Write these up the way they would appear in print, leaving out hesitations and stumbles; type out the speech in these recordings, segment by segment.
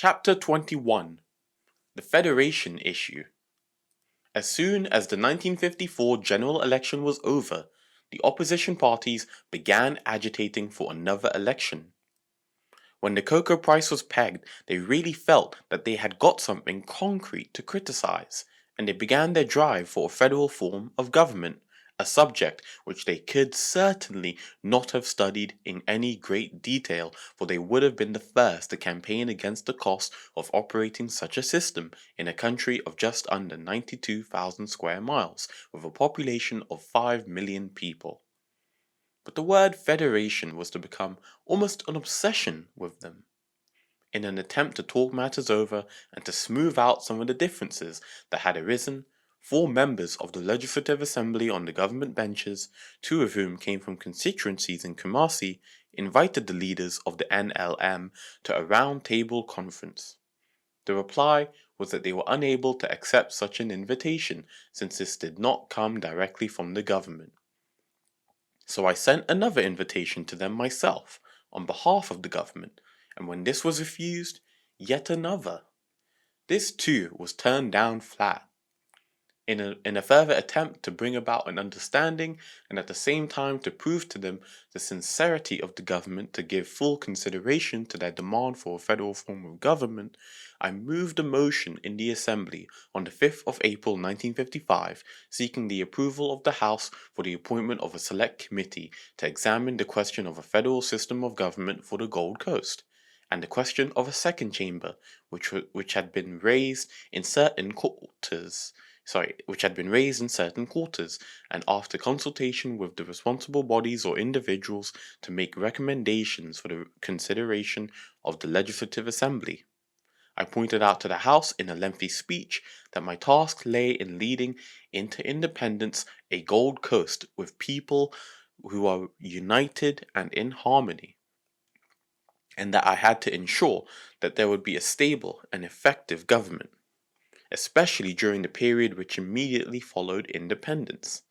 Chapter 21 The Federation Issue. As soon as the 1954 general election was over, the opposition parties began agitating for another election. When the cocoa price was pegged, they really felt that they had got something concrete to criticize, and they began their drive for a federal form of government, a subject which they could certainly not have studied in any great detail, for they would have been the first to campaign against the cost of operating such a system in a country of just under 92,000 square miles, with a population of 5 million people. But the word federation was to become almost an obsession with them. In an attempt to talk matters over and to smooth out some of the differences that had arisen, 4 members of the Legislative Assembly on the government benches, 2 of whom came from constituencies in Kumasi, invited the leaders of the NLM to a round-table conference. The reply was that they were unable to accept such an invitation since this did not come directly from the government. So I sent another invitation to them myself, on behalf of the government, and when this was refused, yet another. This too was turned down flat. In a further attempt to bring about an understanding and at the same time to prove to them the sincerity of the government to give full consideration to their demand for a federal form of government, I moved a motion in the Assembly on the 5th of April 1955 seeking the approval of the House for the appointment of a select committee to examine the question of a federal system of government for the Gold Coast, and the question of a second chamber which had been raised in certain quarters, and after consultation with the responsible bodies or individuals to make recommendations for the consideration of the Legislative Assembly. I pointed out to the House in a lengthy speech that my task lay in leading into independence a Gold Coast with people who are united and in harmony, and that I had to ensure that there would be a stable and effective government, especially during the period which immediately followed independence.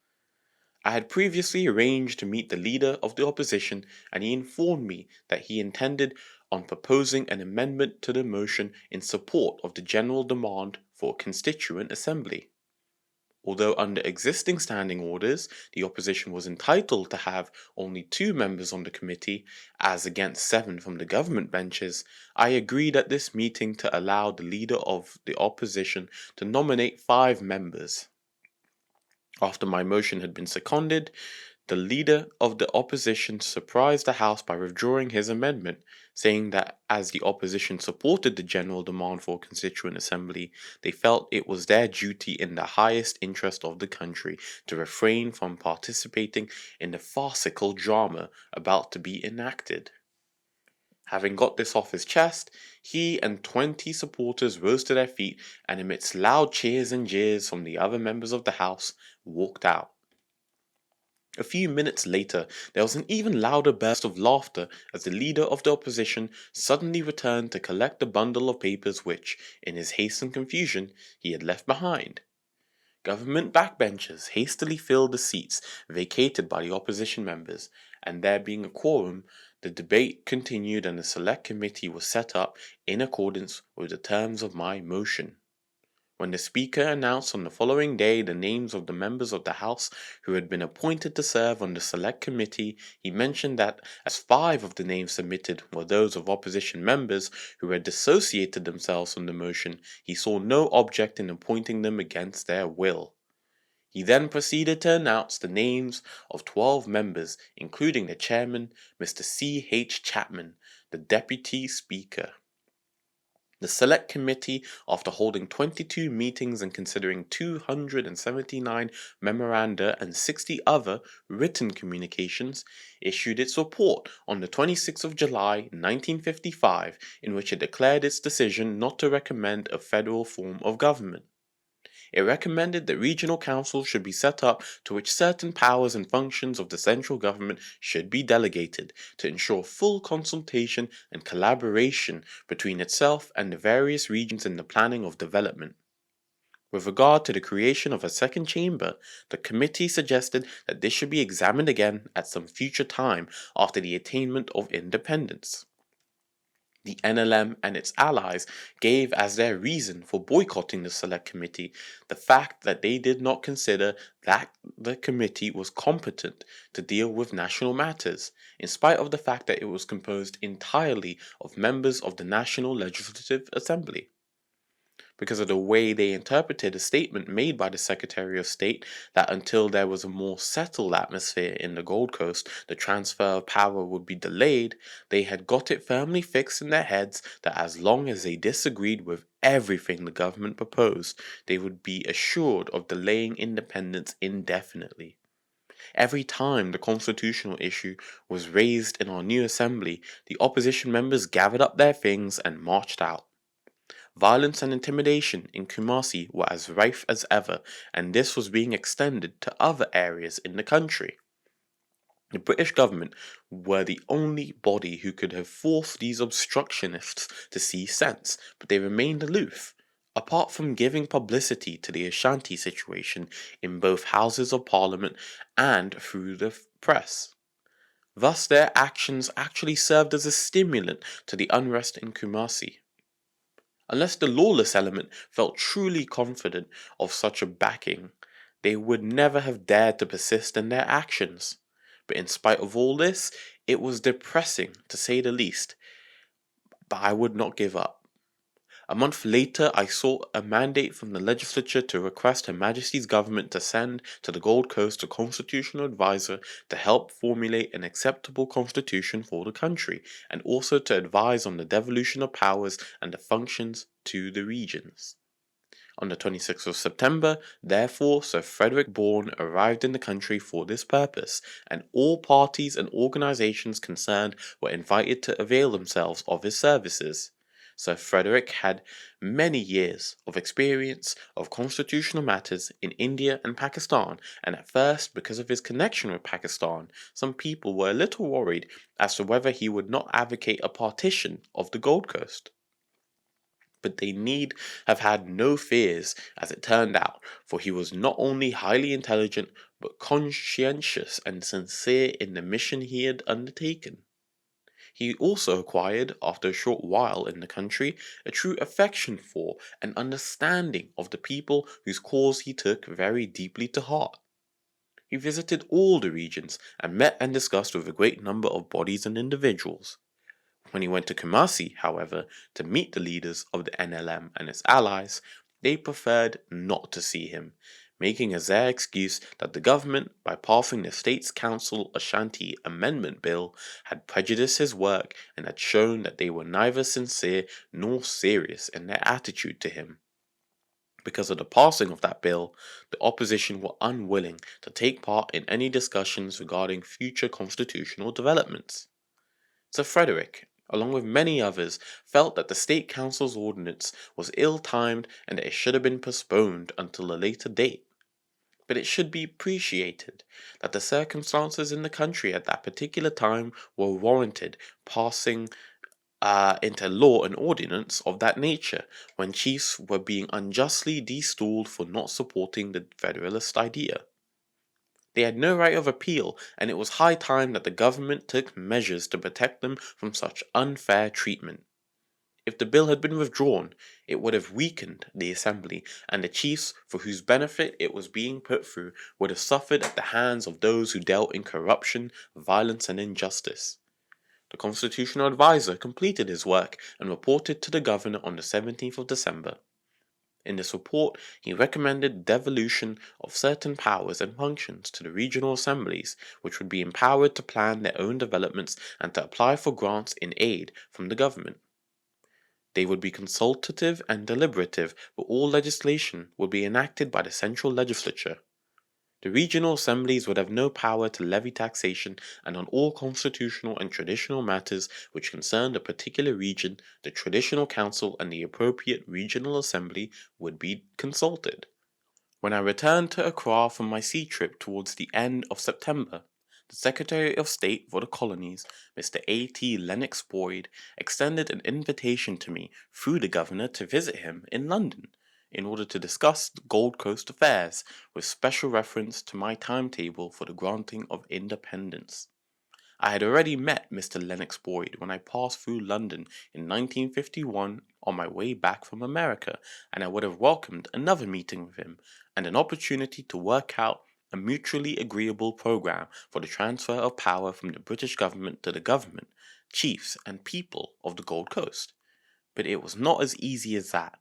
I had previously arranged to meet the leader of the opposition, and he informed me that he intended on proposing an amendment to the motion in support of the general demand for a constituent assembly. Although under existing standing orders, the opposition was entitled to have only 2 members on the committee, as against 7 from the government benches, I agreed at this meeting to allow the leader of the opposition to nominate 5 members. After my motion had been seconded, the leader of the opposition surprised the House by withdrawing his amendment, saying that as the opposition supported the general demand for a constituent assembly, they felt it was their duty in the highest interest of the country to refrain from participating in the farcical drama about to be enacted. Having got this off his chest, he and 20 supporters rose to their feet and amidst loud cheers and jeers from the other members of the House, walked out. A few minutes later, there was an even louder burst of laughter as the leader of the opposition suddenly returned to collect the bundle of papers which, in his haste and confusion, he had left behind. Government backbenchers hastily filled the seats vacated by the opposition members, and there being a quorum, the debate continued and a select committee was set up in accordance with the terms of my motion. When the Speaker announced on the following day the names of the members of the House who had been appointed to serve on the Select Committee, he mentioned that as 5 of the names submitted were those of opposition members who had dissociated themselves from the motion, he saw no object in appointing them against their will. He then proceeded to announce the names of 12 members, including the chairman, Mr. C. H. Chapman, the Deputy Speaker. The Select Committee, after holding 22 meetings and considering 279 memoranda and 60 other written communications, issued its report on the 26th of July 1955, in which it declared its decision not to recommend a federal form of government. It recommended that regional councils should be set up to which certain powers and functions of the central government should be delegated to ensure full consultation and collaboration between itself and the various regions in the planning of development. With regard to the creation of a second chamber, the committee suggested that this should be examined again at some future time after the attainment of independence. The NLM and its allies gave as their reason for boycotting the Select Committee the fact that they did not consider that the committee was competent to deal with national matters, in spite of the fact that it was composed entirely of members of the National Legislative Assembly. Because of the way they interpreted a statement made by the Secretary of State that until there was a more settled atmosphere in the Gold Coast, the transfer of power would be delayed, they had got it firmly fixed in their heads that as long as they disagreed with everything the government proposed, they would be assured of delaying independence indefinitely. Every time the constitutional issue was raised in our new assembly, the opposition members gathered up their things and marched out. Violence and intimidation in Kumasi were as rife as ever, and this was being extended to other areas in the country. The British government were the only body who could have forced these obstructionists to see sense, but they remained aloof, apart from giving publicity to the Ashanti situation in both houses of parliament and through the press. Thus, their actions actually served as a stimulant to the unrest in Kumasi. Unless the lawless element felt truly confident of such a backing, they would never have dared to persist in their actions. But in spite of all this, it was depressing to say the least, but I would not give up. A month later, I sought a mandate from the legislature to request Her Majesty's government to send to the Gold Coast a constitutional advisor to help formulate an acceptable constitution for the country, and also to advise on the devolution of powers and the functions to the regions. On the 26th of September, therefore, Sir Frederick Bourne arrived in the country for this purpose, and all parties and organizations concerned were invited to avail themselves of his services. Sir Frederick had many years of experience of constitutional matters in India and Pakistan, and at first, because of his connection with Pakistan, some people were a little worried as to whether he would not advocate a partition of the Gold Coast. But they need have had no fears, as it turned out, for he was not only highly intelligent, but conscientious and sincere in the mission he had undertaken. He also acquired, after a short while in the country, a true affection for and understanding of the people whose cause he took very deeply to heart. He visited all the regions and met and discussed with a great number of bodies and individuals. When he went to Kumasi, however, to meet the leaders of the NLM and its allies, they preferred not to see him, making as their excuse that the government, by passing the States Council Ashanti Amendment Bill, had prejudiced his work and had shown that they were neither sincere nor serious in their attitude to him. Because of the passing of that bill, the opposition were unwilling to take part in any discussions regarding future constitutional developments. Sir Frederick, along with many others, felt that the State Council's ordinance was ill-timed and that it should have been postponed until a later date. But it should be appreciated that the circumstances in the country at that particular time were warranted passing into law an ordinance of that nature, when chiefs were being unjustly destalled for not supporting the Federalist idea. They had no right of appeal, and it was high time that the government took measures to protect them from such unfair treatment. If the bill had been withdrawn, it would have weakened the assembly, and the chiefs for whose benefit it was being put through would have suffered at the hands of those who dealt in corruption, violence, and injustice. The constitutional advisor completed his work and reported to the governor on the 17th of December. In this report, he recommended devolution of certain powers and functions to the regional assemblies, which would be empowered to plan their own developments and to apply for grants in aid from the government. They would be consultative and deliberative, but all legislation would be enacted by the central legislature. The regional assemblies would have no power to levy taxation, and on all constitutional and traditional matters which concerned a particular region, the traditional council and the appropriate regional assembly would be consulted. When I returned to Accra from my sea trip towards the end of September, the Secretary of State for the Colonies, Mr. A.T. Lennox Boyd, extended an invitation to me through the Governor to visit him in London in order to discuss Gold Coast affairs, with special reference to my timetable for the granting of independence. I had already met Mr. Lennox Boyd when I passed through London in 1951 on my way back from America, and I would have welcomed another meeting with him and an opportunity to work out a mutually agreeable program for the transfer of power from the British government to the government, chiefs, and people of the Gold Coast. But it was not as easy as that.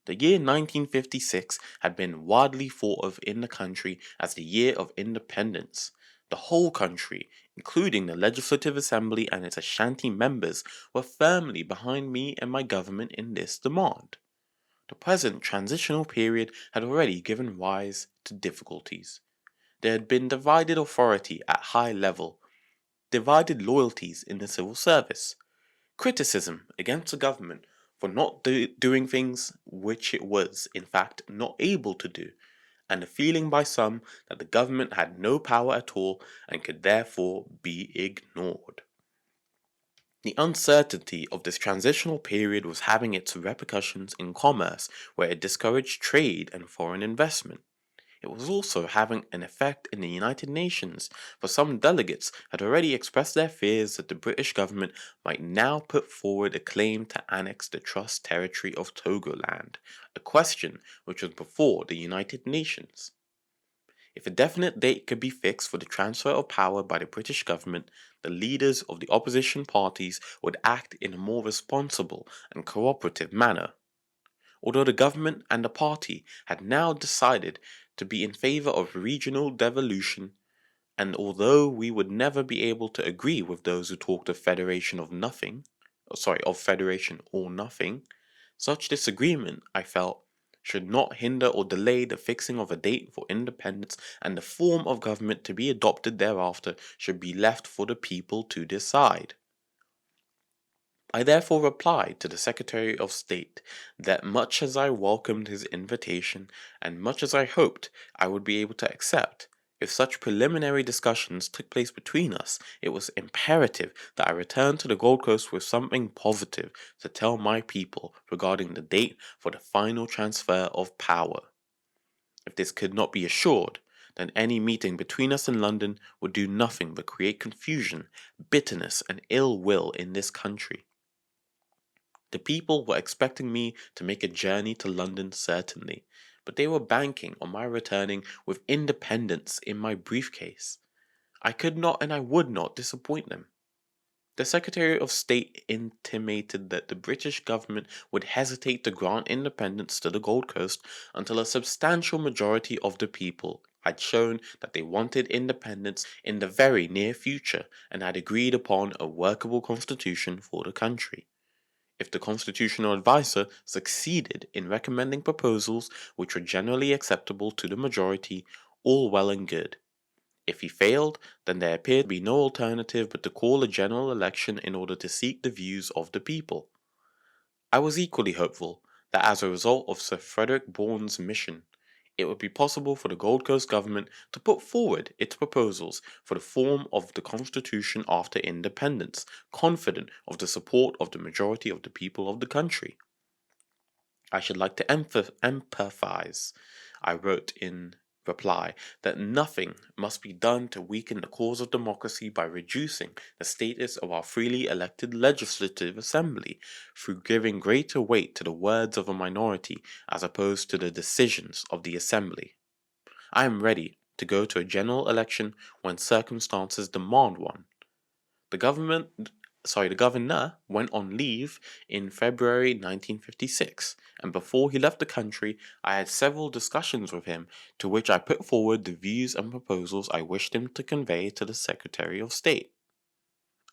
The year 1956 had been widely thought of in the country as the year of independence. The whole country, including the Legislative Assembly and its Ashanti members, were firmly behind me and my government in this demand. The present transitional period had already given rise to difficulties. There had been divided authority at high level, divided loyalties in the civil service, criticism against the government for not doing things which it was, in fact, not able to do, and the feeling by some that the government had no power at all and could therefore be ignored. The uncertainty of this transitional period was having its repercussions in commerce, where it discouraged trade and foreign investment. It was also having an effect in the United Nations, for some delegates had already expressed their fears that the British government might now put forward a claim to annex the Trust Territory of Togoland, a question which was before the United Nations. If a definite date could be fixed for the transfer of power by the British government, the leaders of the opposition parties would act in a more responsible and cooperative manner. Although the government and the party had now decided to be in favor of regional devolution, and although we would never be able to agree with those who talked of federation or nothing, such disagreement, I felt, should not hinder or delay the fixing of a date for independence, and the form of government to be adopted thereafter should be left for the people to decide. I therefore replied to the Secretary of State that much as I welcomed his invitation, and much as I hoped I would be able to accept, if such preliminary discussions took place between us, it was imperative that I return to the Gold Coast with something positive to tell my people regarding the date for the final transfer of power. If this could not be assured, then any meeting between us in London would do nothing but create confusion, bitterness, and ill will in this country. The people were expecting me to make a journey to London certainly, but they were banking on my returning with independence in my briefcase. I could not and I would not disappoint them. The Secretary of State intimated that the British government would hesitate to grant independence to the Gold Coast until a substantial majority of the people had shown that they wanted independence in the very near future and had agreed upon a workable constitution for the country. If the constitutional adviser succeeded in recommending proposals which were generally acceptable to the majority, all well and good. If he failed, then there appeared to be no alternative but to call a general election in order to seek the views of the people. I was equally hopeful that as a result of Sir Frederick Bourne's mission, it would be possible for the Gold Coast government to put forward its proposals for the form of the constitution after independence, confident of the support of the majority of the people of the country. I should like to empathize, I wrote in reply, that nothing must be done to weaken the cause of democracy by reducing the status of our freely elected legislative assembly through giving greater weight to the words of a minority as opposed to the decisions of the assembly. I am ready to go to a general election when circumstances demand one. The governor went on leave in February 1956, and before he left the country, I had several discussions with him to which I put forward the views and proposals I wished him to convey to the Secretary of State.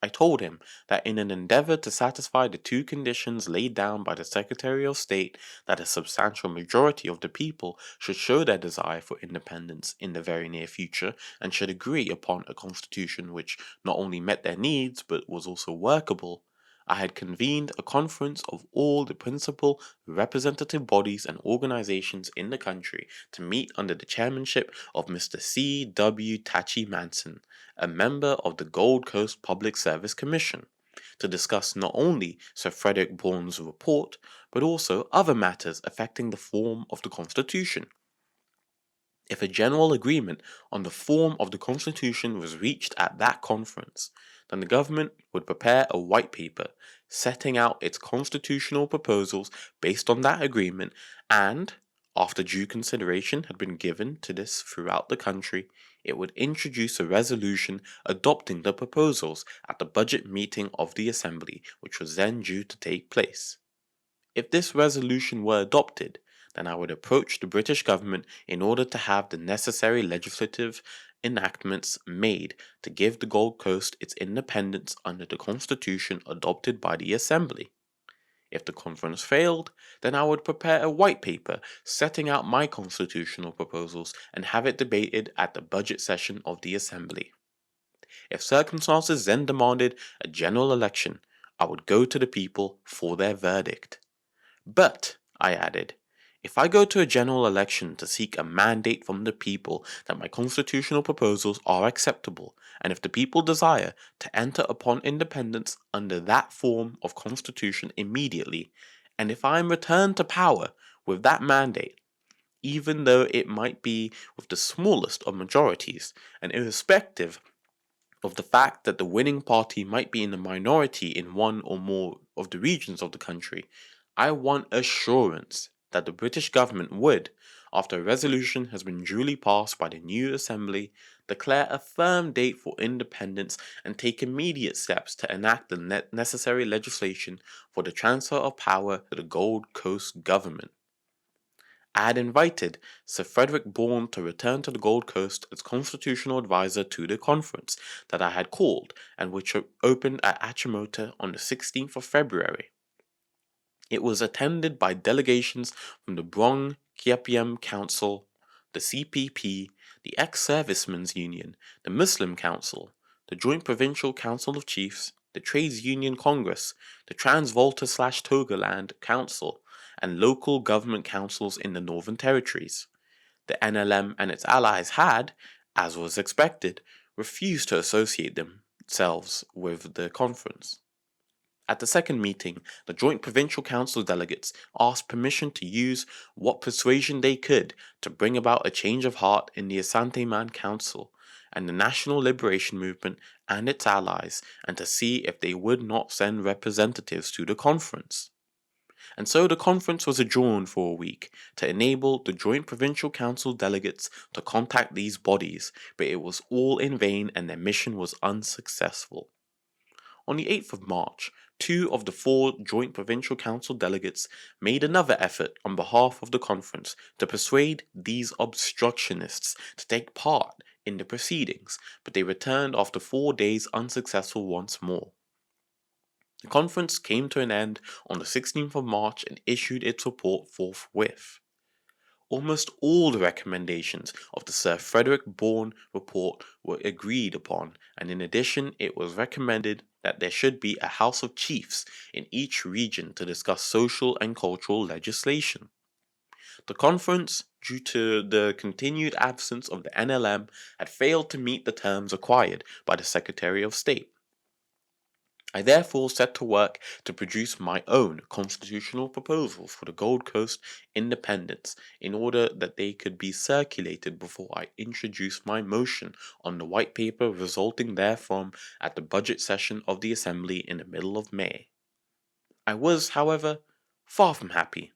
I told him that in an endeavor to satisfy the two conditions laid down by the Secretary of State, that a substantial majority of the people should show their desire for independence in the very near future and should agree upon a constitution which not only met their needs but was also workable, I had convened a conference of all the principal representative bodies and organizations in the country to meet under the chairmanship of Mr. C. W. Tachi Manson, a member of the Gold Coast Public Service Commission, to discuss not only Sir Frederick Bourne's report, but also other matters affecting the form of the Constitution. If a general agreement on the form of the Constitution was reached at that conference, then the government would prepare a white paper setting out its constitutional proposals based on that agreement, and, after due consideration had been given to this throughout the country, it would introduce a resolution adopting the proposals at the budget meeting of the Assembly, which was then due to take place. If this resolution were adopted, then I would approach the British government in order to have the necessary legislative enactments made to give the Gold Coast its independence under the constitution adopted by the Assembly. If the conference failed, then I would prepare a white paper setting out my constitutional proposals and have it debated at the budget session of the Assembly. If circumstances then demanded a general election, I would go to the people for their verdict. But, I added, if I go to a general election to seek a mandate from the people that my constitutional proposals are acceptable, and if the people desire to enter upon independence under that form of constitution immediately, and if I am returned to power with that mandate, even though it might be with the smallest of majorities, and irrespective of the fact that the winning party might be in the minority in one or more of the regions of the country, I want assurance that the British government would, after a resolution has been duly passed by the new Assembly, declare a firm date for independence and take immediate steps to enact the necessary legislation for the transfer of power to the Gold Coast government. I had invited Sir Frederick Bourne to return to the Gold Coast as constitutional advisor to the conference that I had called and which opened at Achimota on the 16th of February. It was attended by delegations from the Brong Kiapiem Council, the CPP, the Ex-Servicemen's Union, the Muslim Council, the Joint Provincial Council of Chiefs, the Trades Union Congress, the Transvolta/Togoland Council, and local government councils in the Northern Territories. The NLM and its allies had, as was expected, refused to associate themselves with the conference. At the second meeting, the Joint Provincial Council delegates asked permission to use what persuasion they could to bring about a change of heart in the Asante Man Council and the National Liberation Movement and its allies, and to see if they would not send representatives to the conference. And so the conference was adjourned for a week to enable the Joint Provincial Council delegates to contact these bodies, but it was all in vain and their mission was unsuccessful. On the 8th of March, 2 of the 4 Joint Provincial Council delegates made another effort on behalf of the conference to persuade these obstructionists to take part in the proceedings, but they returned after 4 days unsuccessful once more. The conference came to an end on the 16th of March and issued its report forthwith. Almost all the recommendations of the Sir Frederick Bourne report were agreed upon, and in addition it was recommended that there should be a House of Chiefs in each region to discuss social and cultural legislation. The conference, due to the continued absence of the NLM, had failed to meet the terms required by the Secretary of State. I therefore set to work to produce my own constitutional proposals for the Gold Coast independence in order that they could be circulated before I introduced my motion on the white paper resulting therefrom at the budget session of the Assembly in the middle of May. I was, however, far from happy.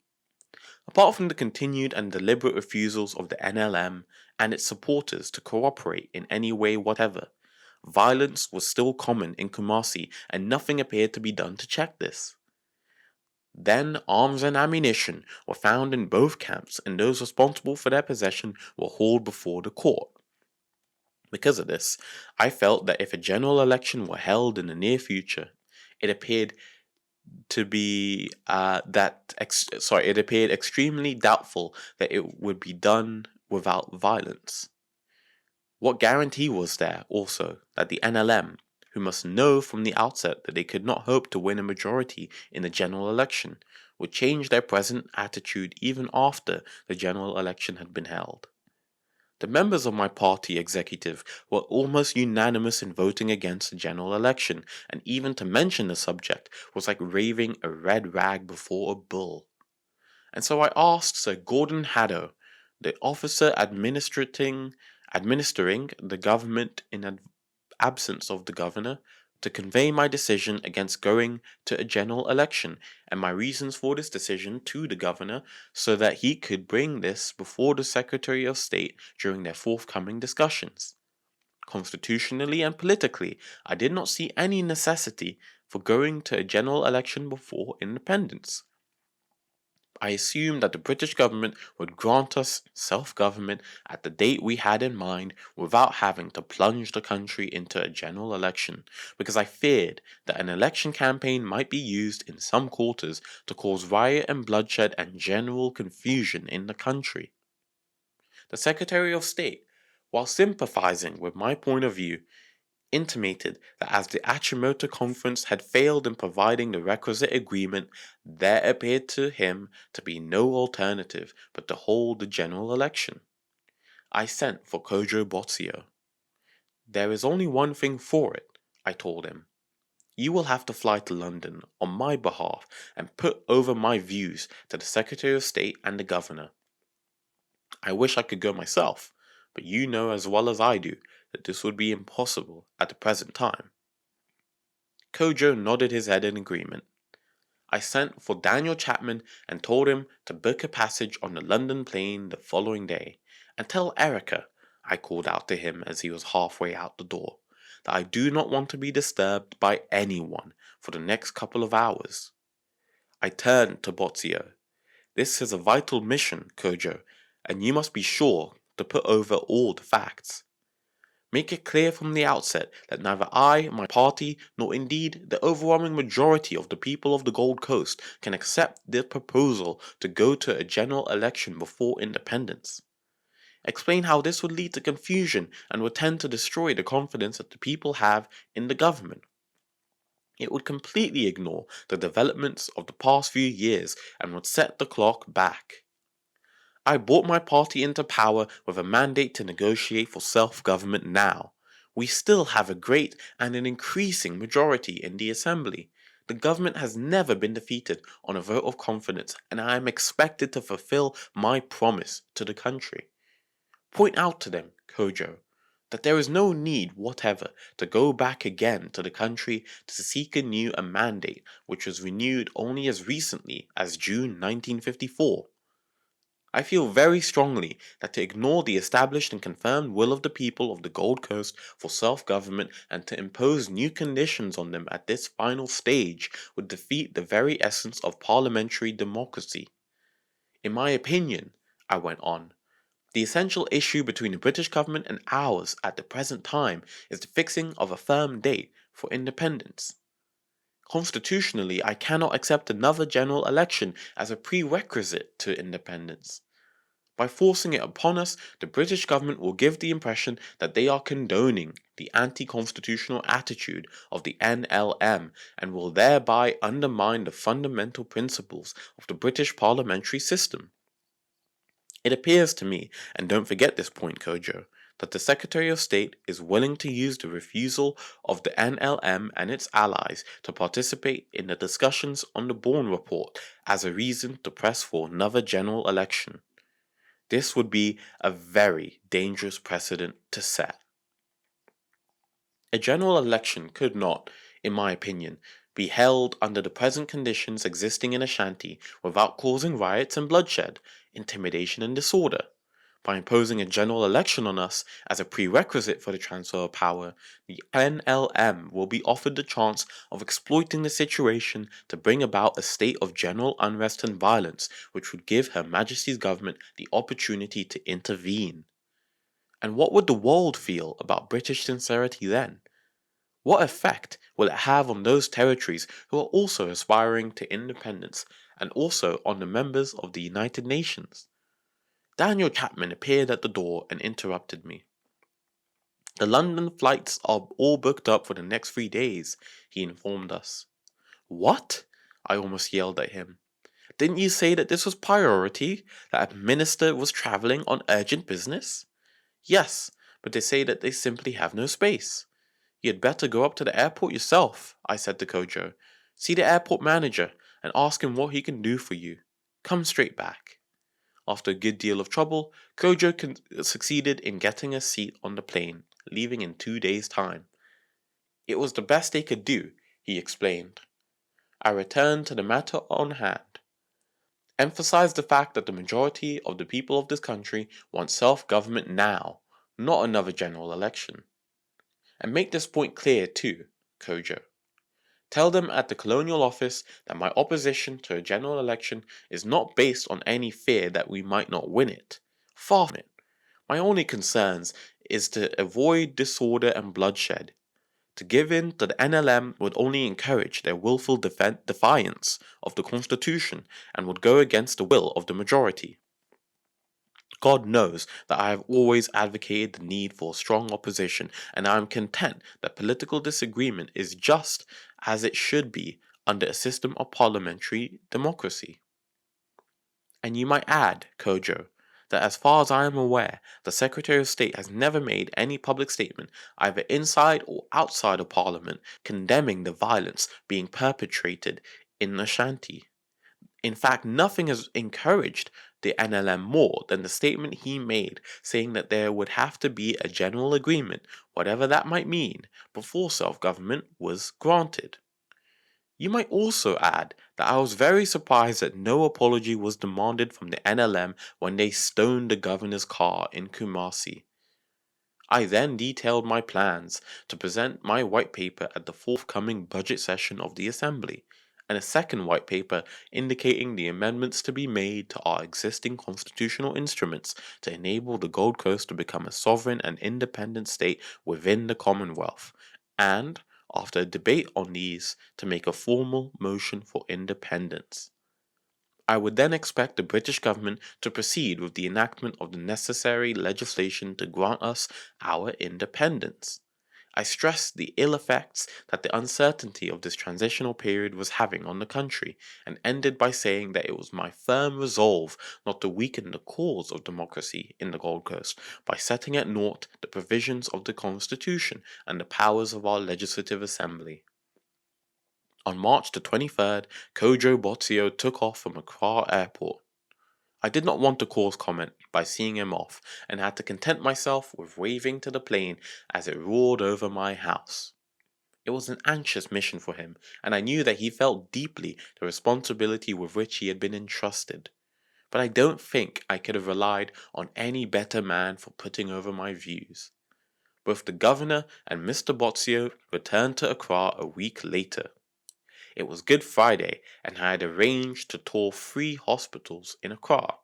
Apart from the continued and deliberate refusals of the NLM and its supporters to cooperate in any way whatever, violence was still common in Kumasi and nothing appeared to be done to check this. Then arms and ammunition were found in both camps and those responsible for their possession were hauled before the court. Because of this, I felt that if a general election were held in the near future, it appeared extremely doubtful that it would be done without violence. What guarantee was there, also, that the NLM, who must know from the outset that they could not hope to win a majority in the general election, would change their present attitude even after the general election had been held? The members of my party executive were almost unanimous in voting against the general election, and even to mention the subject was like raving a red rag before a bull. And so I asked Sir Gordon Haddo, the officer administering the government in absence of the governor, to convey my decision against going to a general election and my reasons for this decision to the governor so that he could bring this before the Secretary of State during their forthcoming discussions. Constitutionally and politically, I did not see any necessity for going to a general election before independence. I assumed that the British government would grant us self-government at the date we had in mind without having to plunge the country into a general election, because I feared that an election campaign might be used in some quarters to cause riot and bloodshed and general confusion in the country. The Secretary of State, while sympathizing with my point of view, intimated that as the Achimota Conference had failed in providing the requisite agreement, there appeared to him to be no alternative but to hold the general election. I sent for Kojo Botsio. There is only one thing for it, I told him. You will have to fly to London on my behalf and put over my views to the Secretary of State and the Governor. I wish I could go myself, but you know as well as I do that this would be impossible at the present time. Kojo nodded his head in agreement. I sent for Daniel Chapman and told him to book a passage on the London plane the following day, and tell Erica, I called out to him as he was halfway out the door, that I do not want to be disturbed by anyone for the next couple of hours. I turned to Botsio. This is a vital mission, Kojo, and you must be sure to put over all the facts. Make it clear from the outset that neither I, my party, nor indeed the overwhelming majority of the people of the Gold Coast can accept the proposal to go to a general election before independence. Explain how this would lead to confusion and would tend to destroy the confidence that the people have in the government. It would completely ignore the developments of the past few years and would set the clock back. I brought my party into power with a mandate to negotiate for self-government now. We still have a great and an increasing majority in the Assembly. The government has never been defeated on a vote of confidence, and I am expected to fulfill my promise to the country. Point out to them, Kojo, that there is no need whatever to go back again to the country to seek anew a mandate which was renewed only as recently as June 1954. I feel very strongly that to ignore the established and confirmed will of the people of the Gold Coast for self-government and to impose new conditions on them at this final stage would defeat the very essence of parliamentary democracy. In my opinion, I went on, the essential issue between the British government and ours at the present time is the fixing of a firm date for independence. Constitutionally, I cannot accept another general election as a prerequisite to independence. By forcing it upon us, the British government will give the impression that they are condoning the anti-constitutional attitude of the NLM and will thereby undermine the fundamental principles of the British parliamentary system. It appears to me, and don't forget this point, Kojo, that the Secretary of State is willing to use the refusal of the NLM and its allies to participate in the discussions on the Bourne Report as a reason to press for another general election. This would be a very dangerous precedent to set. A general election could not, in my opinion, be held under the present conditions existing in Ashanti without causing riots and bloodshed, intimidation and disorder. By imposing a general election on us as a prerequisite for the transfer of power, the NLM will be offered the chance of exploiting the situation to bring about a state of general unrest and violence, which would give Her Majesty's government the opportunity to intervene. And what would the world feel about British sincerity then? What effect will it have on those territories who are also aspiring to independence and also on the members of the United Nations? Daniel Chapman appeared at the door and interrupted me. The London flights are all booked up for the next 3 days, he informed us. What? I almost yelled at him. Didn't you say that this was priority, that a minister was travelling on urgent business? Yes, but they say that they simply have no space. You had better go up to the airport yourself, I said to Kojo. See the airport manager and ask him what he can do for you. Come straight back. After a good deal of trouble, Kojo succeeded in getting a seat on the plane, leaving in 2 days' time. It was the best they could do, he explained. I returned to the matter on hand, emphasized the fact that the majority of the people of this country want self-government now, not another general election. And make this point clear too, Kojo. Tell them at the Colonial Office that my opposition to a general election is not based on any fear that we might not win it. Far from it. My only concerns is to avoid disorder and bloodshed. To give in to the NLM would only encourage their willful defiance of the Constitution and would go against the will of the majority. God knows that I have always advocated the need for strong opposition, and I am content that political disagreement is just as it should be under a system of parliamentary democracy. And you might add, Kojo, that as far as I am aware, the Secretary of State has never made any public statement, either inside or outside of Parliament, condemning the violence being perpetrated in Ashanti. In fact, nothing has encouraged the NLM more than the statement he made saying that there would have to be a general agreement, whatever that might mean, before self-government was granted. You might also add that I was very surprised that no apology was demanded from the NLM when they stoned the governor's car in Kumasi. I then detailed my plans to present my white paper at the forthcoming budget session of the Assembly, and a second white paper indicating the amendments to be made to our existing constitutional instruments to enable the Gold Coast to become a sovereign and independent state within the Commonwealth, and, after a debate on these, to make a formal motion for independence. I would then expect the British government to proceed with the enactment of the necessary legislation to grant us our independence. I stressed the ill effects that the uncertainty of this transitional period was having on the country, and ended by saying that it was my firm resolve not to weaken the cause of democracy in the Gold Coast by setting at naught the provisions of the Constitution and the powers of our Legislative Assembly. On March the 23rd, Kojo Botsio took off from Accra Airport. I did not want to cause comment by seeing him off, and had to content myself with waving to the plane as it roared over my house. It was an anxious mission for him, and I knew that he felt deeply the responsibility with which he had been entrusted. But I don't think I could have relied on any better man for putting over my views. Both the governor and Mr. Botsio returned to Accra a week later. It was Good Friday, and I had arranged to tour 3 hospitals in Accra.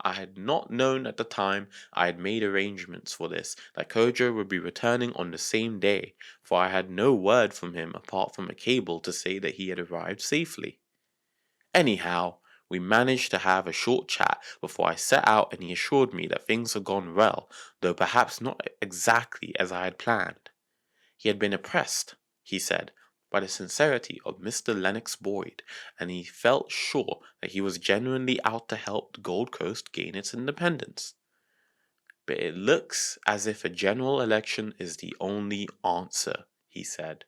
I had not known at the time I had made arrangements for this that Kojo would be returning on the same day, for I had no word from him apart from a cable to say that he had arrived safely. Anyhow, we managed to have a short chat before I set out, and he assured me that things had gone well, though perhaps not exactly as I had planned. He had been oppressed, he said, by the sincerity of Mr. Lennox Boyd, and he felt sure that he was genuinely out to help the Gold Coast gain its independence. But it looks as if a general election is the only answer, he said.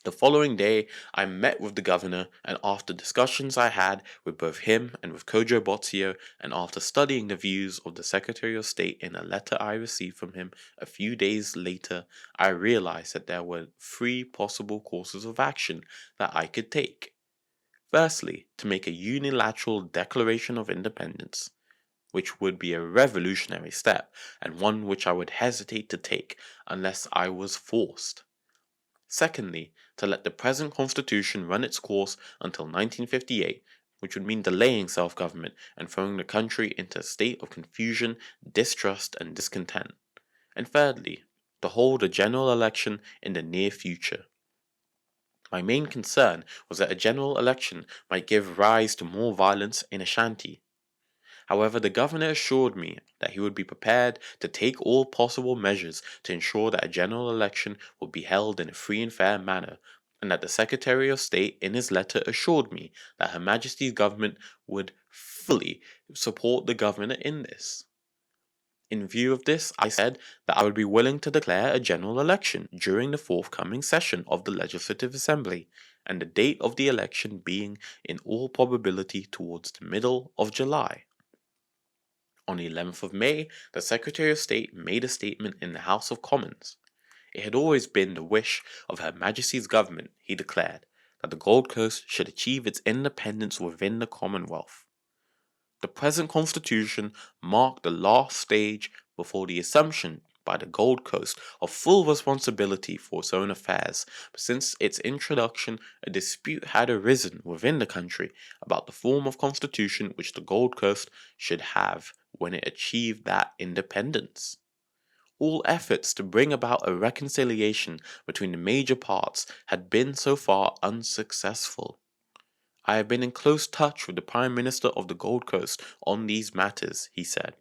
The following day, I met with the governor, and after discussions I had with both him and with Kojo Botsio, and after studying the views of the Secretary of State in a letter I received from him a few days later, I realized that there were 3 possible courses of action that I could take. Firstly, to make a unilateral declaration of independence, which would be a revolutionary step, and one which I would hesitate to take unless I was forced. Secondly, to let the present constitution run its course until 1958, which would mean delaying self-government and throwing the country into a state of confusion, distrust, and discontent. And thirdly, to hold a general election in the near future. My main concern was that a general election might give rise to more violence in Ashanti. However, the governor assured me that he would be prepared to take all possible measures to ensure that a general election would be held in a free and fair manner, and that the Secretary of State in his letter assured me that Her Majesty's government would fully support the governor in this. In view of this, I said that I would be willing to declare a general election during the forthcoming session of the Legislative Assembly, and the date of the election being in all probability towards the middle of July. On the 11th of May, the Secretary of State made a statement in the House of Commons. It had always been the wish of Her Majesty's government, he declared, that the Gold Coast should achieve its independence within the Commonwealth. The present constitution marked the last stage before the assumption by the Gold Coast of full responsibility for its own affairs, but since its introduction, a dispute had arisen within the country about the form of constitution which the Gold Coast should have when it achieved that independence. All efforts to bring about a reconciliation between the major parts had been so far unsuccessful. I have been in close touch with the Prime Minister of the Gold Coast on these matters, he said.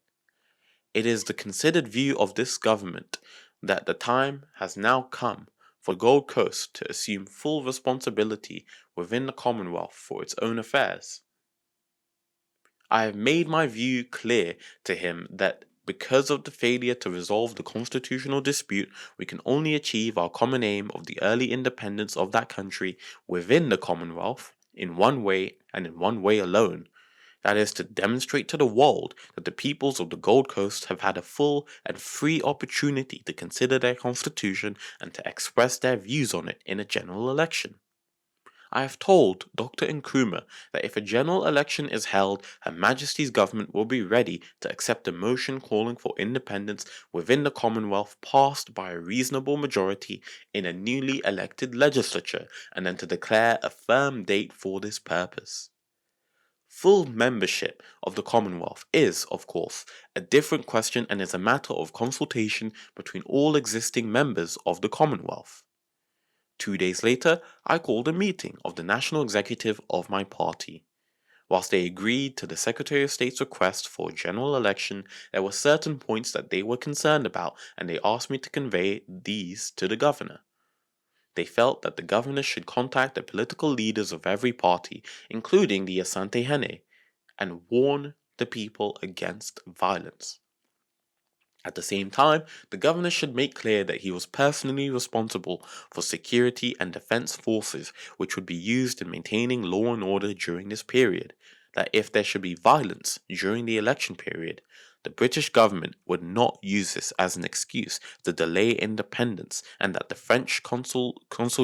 It is the considered view of this government that the time has now come for Gold Coast to assume full responsibility within the Commonwealth for its own affairs. I have made my view clear to him that because of the failure to resolve the constitutional dispute, we can only achieve our common aim of the early independence of that country within the Commonwealth in one way and in one way alone. That is to demonstrate to the world that the peoples of the Gold Coast have had a full and free opportunity to consider their constitution and to express their views on it in a general election. I have told Dr. Nkrumah that if a general election is held, Her Majesty's government will be ready to accept a motion calling for independence within the Commonwealth passed by a reasonable majority in a newly elected legislature, and then to declare a firm date for this purpose. Full membership of the Commonwealth is, of course, a different question and is a matter of consultation between all existing members of the Commonwealth. 2 days later, I called a meeting of the national executive of my party. Whilst they agreed to the Secretary of State's request for a general election, there were certain points that they were concerned about, and they asked me to convey these to the governor. They felt that the governor should contact the political leaders of every party, including the Asante Hene, and warn the people against violence. At the same time, the governor should make clear that he was personally responsible for security and defense forces which would be used in maintaining law and order during this period, that if there should be violence during the election period, the British government would not use this as an excuse to delay independence, and that the French consul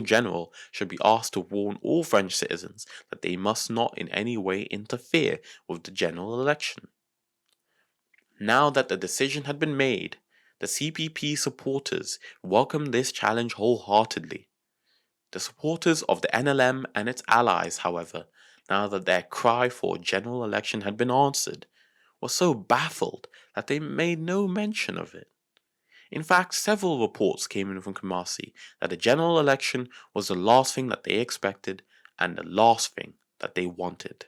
general should be asked to warn all French citizens that they must not in any way interfere with the general election. Now that the decision had been made, the CPP supporters welcomed this challenge wholeheartedly. The supporters of the NLM and its allies, however, now that their cry for a general election had been answered, were so baffled that they made no mention of it. In fact, several reports came in from Kumasi that a general election was the last thing that they expected and the last thing that they wanted.